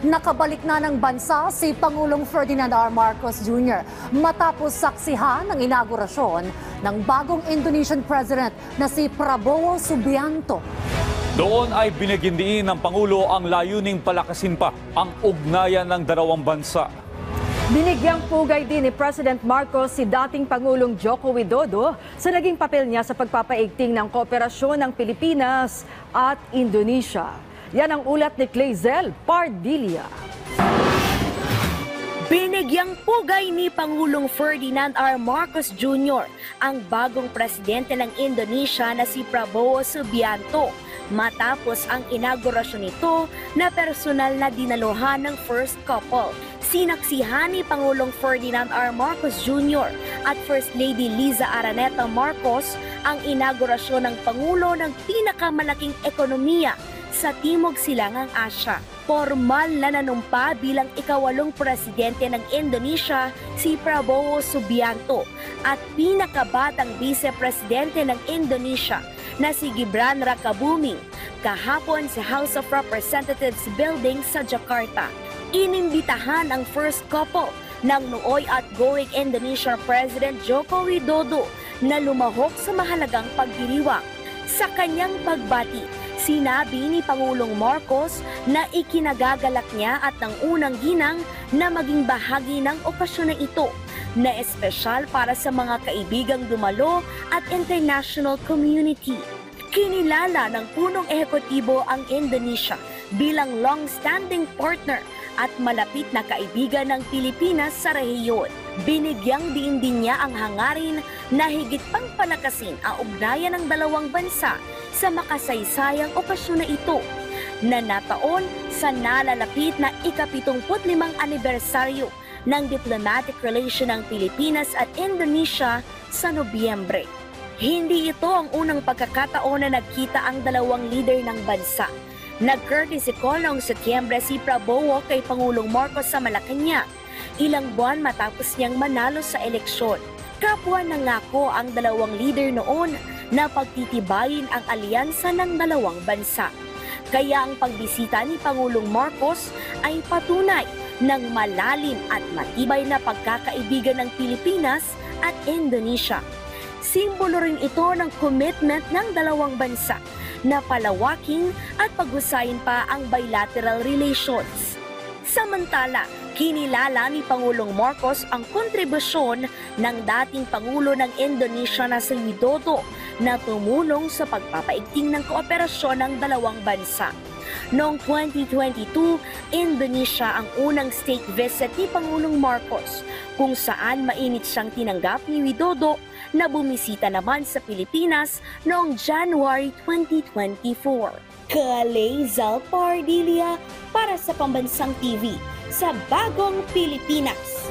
Nakabalik na ng bansa si Pangulong Ferdinand R. Marcos Jr. matapos saksihan ng inaugurasyon ng bagong Indonesian President na si Prabowo Subianto. Doon ay binigyan ng Pangulo ang layuning palakasin pa ang ugnayan ng dalawang bansa. Binigyang pugay din ni President Marcos si dating Pangulong Joko Widodo sa naging papel niya sa pagpapaigting ng kooperasyon ng Pilipinas at Indonesia. Yan ang ulat ni Clazel Pardilla. Binigyang pugay ni Pangulong Ferdinand R. Marcos Jr. ang bagong presidente ng Indonesia na si Prabowo Subianto matapos ang inaugurasyon nito na personal na dinaluhan ng first couple. Sinaksihan ni Pangulong Ferdinand R. Marcos Jr. at First Lady Liza Araneta Marcos ang inaugurasyon ng Pangulo ng pinakamalaking ekonomiya sa Timog Silangang Asya. Formal na nanumpa bilang ikawalong presidente ng Indonesia si Prabowo Subianto at pinakabatang vice-presidente ng Indonesia na si Gibran Rakabuming kahapon sa House of Representatives building sa Jakarta. Inimbitahan ang first couple ng nooy outgoing Indonesian President Joko Widodo na lumahok sa mahalagang pagdiriwang. Sa kanyang pagbati, sinabi ni Pangulong Marcos na ikinagagalak niya at ng unang ginang na maging bahagi ng okasyon na ito na espesyal para sa mga kaibigang dumalo at international community. Kinilala ng punong ehekutibo ang Indonesia bilang long-standing partner at malapit na kaibigan ng Pilipinas sa rehiyon. Binigyang diin din niya ang hangarin na higit pang palakasin ang ugnayan ng dalawang bansa sa makasaysayang okasyon na ito na nataon sa nalalapit na ika-75 anibersaryo ng diplomatic relation ng Pilipinas at Indonesia sa Nobyembre. Hindi ito ang unang pagkakataon na nagkita ang dalawang leader ng bansa. Nag-courtesy call noong Setyembre si Prabowo kay Pangulong Marcos sa Malacanang, ilang buwan matapos niyang manalo sa eleksyon. Kapwa nangako ang dalawang leader noon na pagtitibayin ang alyansa ng dalawang bansa. Kaya ang pagbisita ni Pangulong Marcos ay patunay ng malalim at matibay na pagkakaibigan ng Pilipinas at Indonesia. Simbolo rin ito ng commitment ng dalawang bansa na palawakin at paghusayin pa ang bilateral relations. Samantala, kinilala ni Pangulong Marcos ang kontribusyon ng dating Pangulo ng Indonesia na si Widodo na tumulong sa pagpapaigting ng kooperasyon ng dalawang bansa. Noong 2022, Indonesia ang unang state visit ni Pangulong Marcos kung saan mainit siyang tinanggap ni Widodo na bumisita naman sa Pilipinas noong January 2024. Clazel Pardilla para sa Pambansang TV sa Bagong Pilipinas.